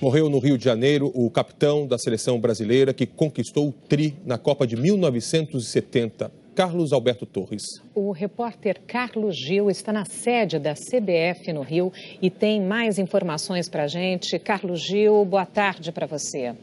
Morreu no Rio de Janeiro o capitão da seleção brasileira que conquistou o tri na Copa de 1970, Carlos Alberto Torres. O repórter Carlos Gil está na sede da CBF no Rio e tem mais informações para a gente. Carlos Gil, boa tarde para você.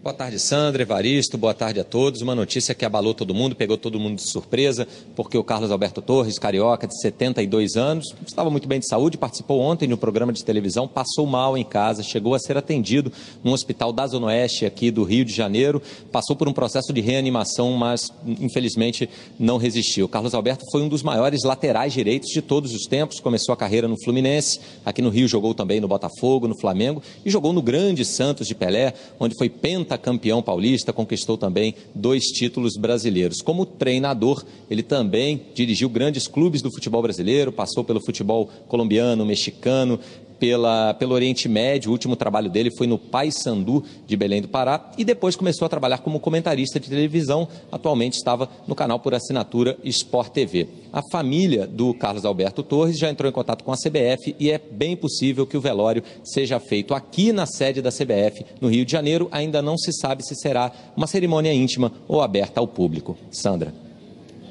Boa tarde, Sandra, Evaristo, boa tarde a todos. Uma notícia que abalou todo mundo, pegou todo mundo de surpresa, porque o Carlos Alberto Torres, carioca, de 72 anos, estava muito bem de saúde, participou ontem no programa de televisão, passou mal em casa, chegou a ser atendido num hospital da Zona Oeste aqui do Rio de Janeiro, passou por um processo de reanimação, mas infelizmente não resistiu. O Carlos Alberto foi um dos maiores laterais direitos de todos os tempos, começou a carreira no Fluminense, aqui no Rio jogou também no Botafogo, no Flamengo e jogou no grande Santos de Pelé, onde foi campeão paulista, conquistou também 2 títulos brasileiros. Como treinador, ele também dirigiu grandes clubes do futebol brasileiro, passou pelo futebol colombiano, mexicano, pelo Oriente Médio. O último trabalho dele foi no Paysandu de Belém do Pará e depois começou a trabalhar como comentarista de televisão. Atualmente estava no canal por assinatura Sport TV. A família do Carlos Alberto Torres já entrou em contato com a CBF e é bem possível que o velório seja feito aqui na sede da CBF, no Rio de Janeiro. Ainda não se sabe se será uma cerimônia íntima ou aberta ao público. Sandra.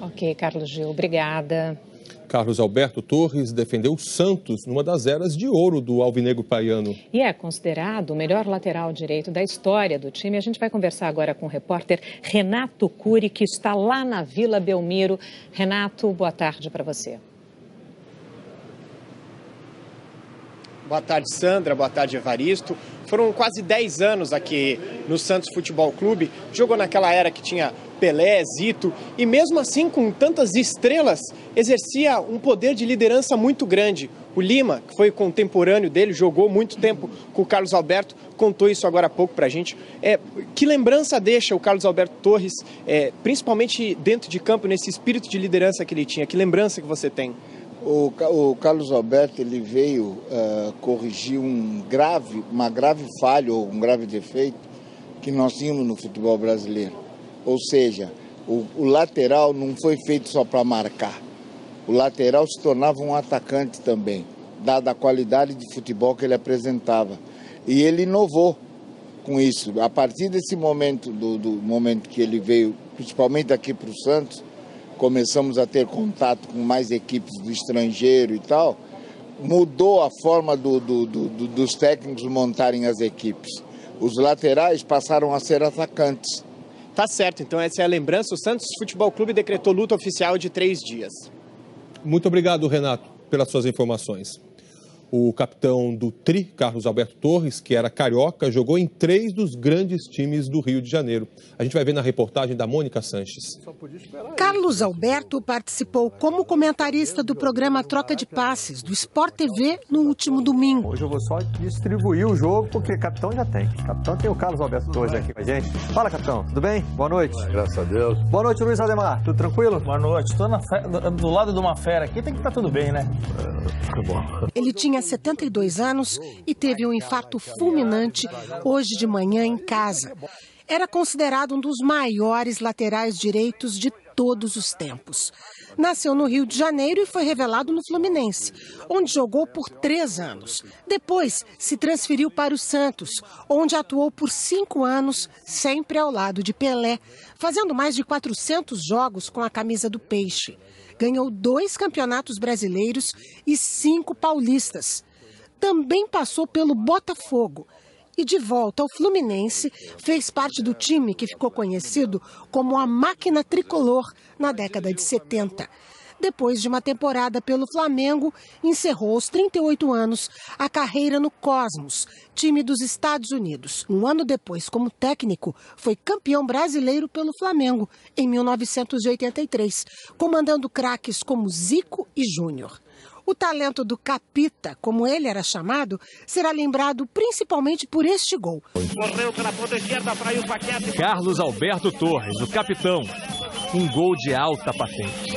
Ok, Carlos Gil, obrigada. Carlos Alberto Torres defendeu o Santos numa das eras de ouro do alvinegro praiano. E é considerado o melhor lateral direito da história do time. A gente vai conversar agora com o repórter Renato Cury, que está lá na Vila Belmiro. Renato, boa tarde para você. Boa tarde, Sandra. Boa tarde, Evaristo. Foram quase 10 anos aqui no Santos Futebol Clube. Jogou naquela era que tinha Pelé, Zito, e mesmo assim, com tantas estrelas, exercia um poder de liderança muito grande. O Lima, que foi contemporâneo dele, jogou muito tempo com o Carlos Alberto, contou isso agora há pouco pra gente. Que lembrança deixa o Carlos Alberto Torres, principalmente dentro de campo, nesse espírito de liderança que ele tinha? Que lembrança que você tem? O Carlos Alberto, ele veio corrigir uma grave falha ou um grave defeito que nós tínhamos no futebol brasileiro. Ou seja, o lateral não foi feito só para marcar. O lateral se tornava um atacante também, dada a qualidade de futebol que ele apresentava. E ele inovou com isso. A partir desse momento, do momento que ele veio, principalmente aqui para o Santos, começamos a ter contato com mais equipes do estrangeiro e tal, mudou a forma dos técnicos montarem as equipes. Os laterais passaram a ser atacantes. Tá certo, então essa é a lembrança. O Santos Futebol Clube decretou luta oficial de 3 dias. Muito obrigado, Renato, pelas suas informações. O capitão do Tri, Carlos Alberto Torres, que era carioca, jogou em 3 dos grandes times do Rio de Janeiro. A gente vai ver na reportagem da Mônica Sanches. Carlos Alberto participou como comentarista do programa Troca de Passes, do Sport TV, no último domingo. Hoje eu vou só distribuir o jogo, porque capitão já tem. Capitão tem o Carlos Alberto Torres aqui com a gente. Fala, capitão, tudo bem? Boa noite. Graças a Deus. Boa noite, Luiz Ademar. Tudo tranquilo? Boa noite. Estou do lado de uma fera aqui, tem que estar tudo bem, né? Bom. Ele tinha 72 anos e teve um infarto fulminante hoje de manhã em casa. Era considerado um dos maiores laterais direitos de todos os tempos. Nasceu no Rio de Janeiro e foi revelado no Fluminense, onde jogou por 3 anos. Depois se transferiu para o Santos, onde atuou por 5 anos, sempre ao lado de Pelé, fazendo mais de 400 jogos com a camisa do Peixe. Ganhou 2 campeonatos brasileiros e 5 paulistas. Também passou pelo Botafogo e, de volta ao Fluminense, fez parte do time que ficou conhecido como a Máquina Tricolor na década de 70. Depois de uma temporada pelo Flamengo, encerrou aos 38 anos a carreira no Cosmos, time dos Estados Unidos. Um ano depois, como técnico, foi campeão brasileiro pelo Flamengo em 1983, comandando craques como Zico e Júnior. O talento do Capita, como ele era chamado, será lembrado principalmente por este gol. Correu pela ponta esquerda para o Paquete. Carlos Alberto Torres, o capitão. Um gol de alta patente.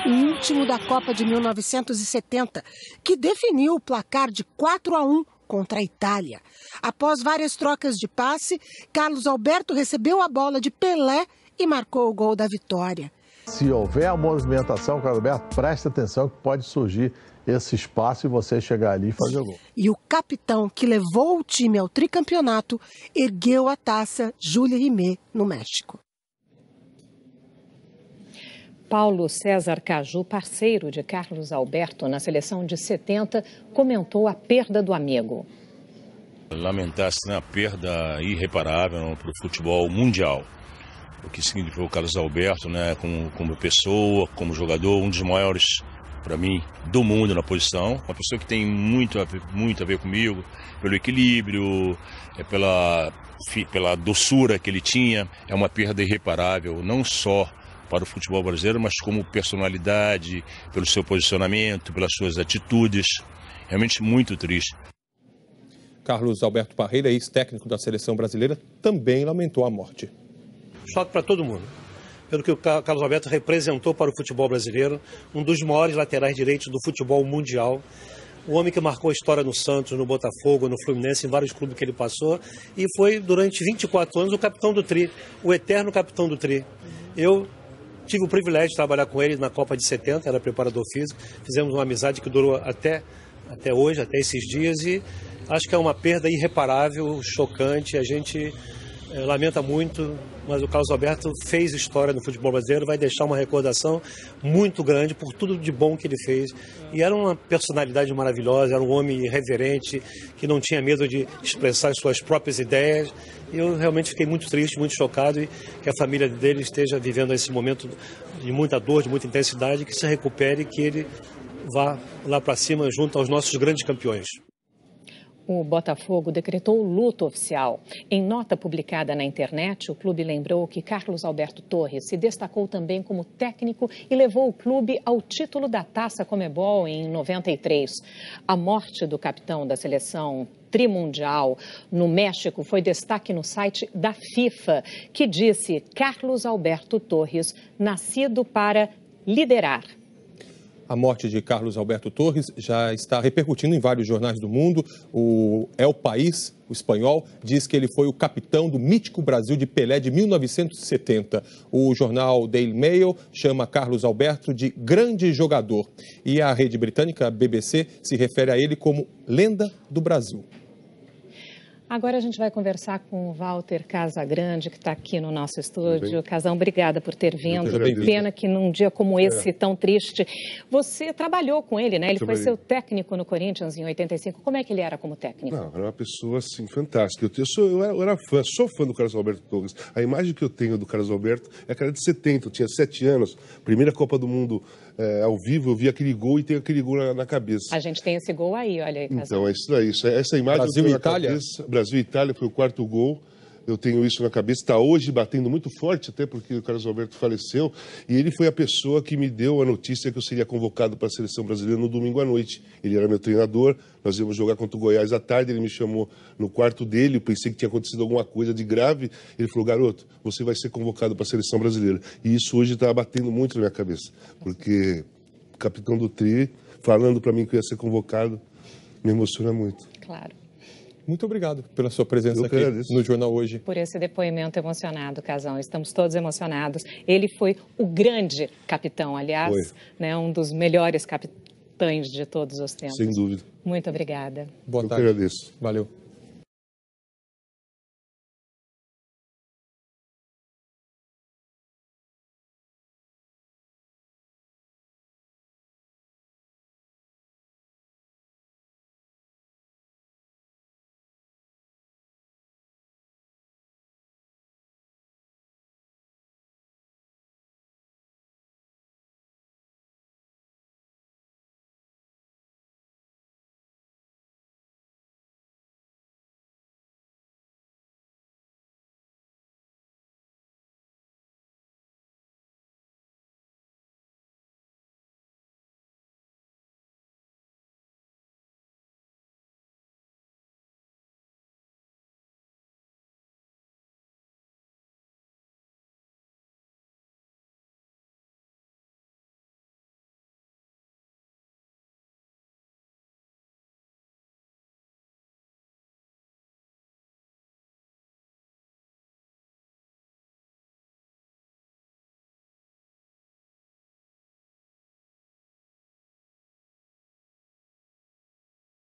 O último da Copa de 1970, que definiu o placar de 4-1 contra a Itália. Após várias trocas de passe, Carlos Alberto recebeu a bola de Pelé e marcou o gol da vitória. Se houver a movimentação, Carlos Alberto, preste atenção que pode surgir esse espaço e você chegar ali e fazer o gol. E o capitão que levou o time ao tricampeonato ergueu a taça Jules Rimet no México. Paulo César Caju, parceiro de Carlos Alberto na seleção de 70, comentou a perda do amigo. Lamentar-se, né, a perda irreparável para o futebol mundial. O que significou o Carlos Alberto, né, como pessoa, como jogador, um dos maiores, para mim, do mundo na posição. Uma pessoa que tem muito a ver comigo, pelo equilíbrio, pela doçura que ele tinha. É uma perda irreparável, não só para o futebol brasileiro, mas como personalidade, pelo seu posicionamento, pelas suas atitudes. Realmente muito triste. Carlos Alberto Parreira, ex-técnico da seleção brasileira, também lamentou a morte. Choque para todo mundo, pelo que o Carlos Alberto representou para o futebol brasileiro, um dos maiores laterais direitos do futebol mundial. O homem que marcou a história no Santos, no Botafogo, no Fluminense, em vários clubes que ele passou, e foi durante 24 anos o capitão do Tri, o eterno capitão do Tri. Eu tive o privilégio de trabalhar com ele na Copa de 70, era preparador físico, fizemos uma amizade que durou até hoje, até esses dias, e acho que é uma perda irreparável, chocante. A gente lamenta muito, mas o Carlos Alberto fez história no futebol brasileiro, vai deixar uma recordação muito grande por tudo de bom que ele fez. E era uma personalidade maravilhosa, era um homem irreverente, que não tinha medo de expressar suas próprias ideias. E eu realmente fiquei muito triste, muito chocado, e que a família dele esteja vivendo esse momento de muita dor, de muita intensidade, que se recupere e que ele vá lá para cima junto aos nossos grandes campeões. O Botafogo decretou luto oficial. Em nota publicada na internet, o clube lembrou que Carlos Alberto Torres se destacou também como técnico e levou o clube ao título da Taça Conmebol em 93. A morte do capitão da seleção trimundial no México foi destaque no site da FIFA, que disse: Carlos Alberto Torres, nascido para liderar. A morte de Carlos Alberto Torres já está repercutindo em vários jornais do mundo. O El País, o espanhol, diz que ele foi o capitão do mítico Brasil de Pelé de 1970. O jornal Daily Mail chama Carlos Alberto de grande jogador. E a rede britânica BBC se refere a ele como lenda do Brasil. Agora a gente vai conversar com o Walter Casagrande, que está aqui no nosso estúdio. Casão, obrigada por ter vindo. Pena que num dia como esse, tão triste, você trabalhou com ele, né? Ele foi seu técnico no Corinthians em 85. Como é que ele era como técnico? Não, era uma pessoa, assim, fantástica. Eu era fã, sou fã do Carlos Alberto Torres. A imagem que eu tenho do Carlos Alberto é aquela de 70, eu tinha 7 anos, primeira Copa do Mundo ao vivo, eu vi aquele gol e tenho aquele gol na cabeça. A gente tem esse gol aí, olha aí, Casão. Então, é isso aí. Essa imagem Brasil e Itália? Brasil e Itália foi o 4º gol. Eu tenho isso na cabeça. Está hoje batendo muito forte, até porque o Carlos Alberto faleceu. E ele foi a pessoa que me deu a notícia que eu seria convocado para a seleção brasileira no domingo à noite. Ele era meu treinador. Nós íamos jogar contra o Goiás à tarde. Ele me chamou no quarto dele. Eu pensei que tinha acontecido alguma coisa de grave. Ele falou: garoto, você vai ser convocado para a seleção brasileira. E isso hoje está batendo muito na minha cabeça. Porque o capitão do Tri, falando para mim que eu ia ser convocado, me emociona muito. Claro. Muito obrigado pela sua presença aqui no Jornal Hoje. Por esse depoimento emocionado, Casão. Estamos todos emocionados. Ele foi o grande capitão, aliás, né, um dos melhores capitães de todos os tempos. Sem dúvida. Muito obrigada. Boa tarde. Eu que agradeço. Valeu.